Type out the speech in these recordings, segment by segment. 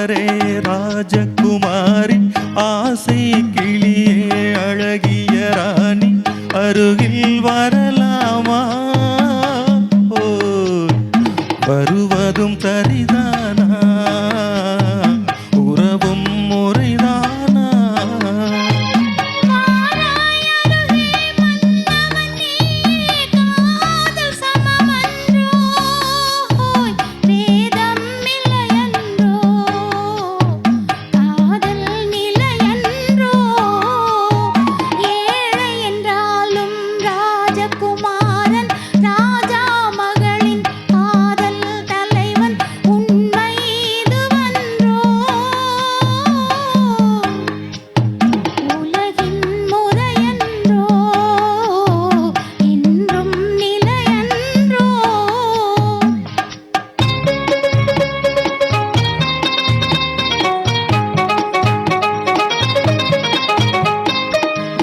மலரே ராஜகுமாரி ஆசை கிளியே அழகிய ராணி அருகில் வரலாமா வருவதும் சரிதானா உறவும் முறைதானா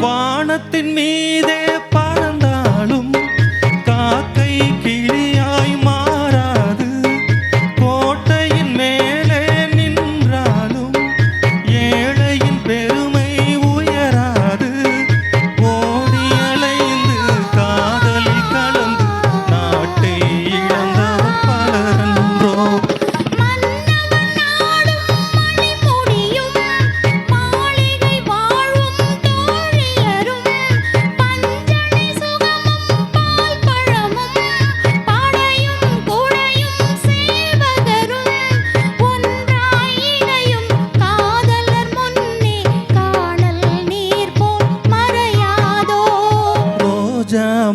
வானத்தின் மீதே பறந்தாலும் காக்கை கிளியாய் மாறாது கோட்டையின் மேலே நின்றாலும் ஏழையின் பெருமை உயராது ஓடி அலைந்து காதலில் கலந்து நாட்டை இழந்தவர் பலரன்றோ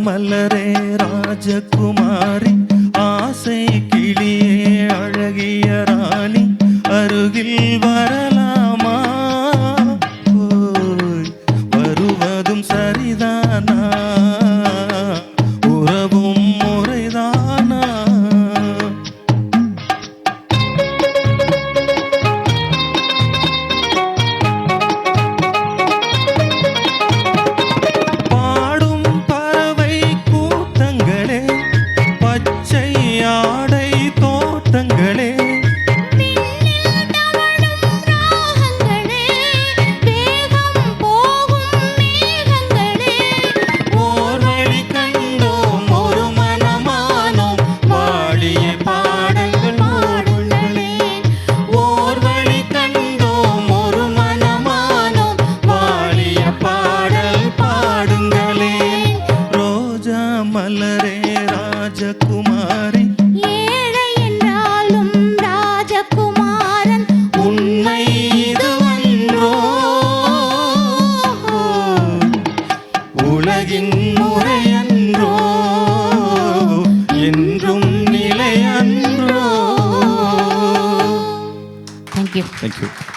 மலரே ராஜகுமாரி ஆசை கிளியே அழகிய ராணி அருகில் வரலாமா வருவதும் சரிதானா உறவும் முறைதானா மலரே ராஜகுமாரி ஏழை என்றாலும் ராஜகுமாரன் உண்மை இதுவன்றோ உலகின் முறையன்றோ என்றும் நிலையன்றோ. Thank you. Thank you.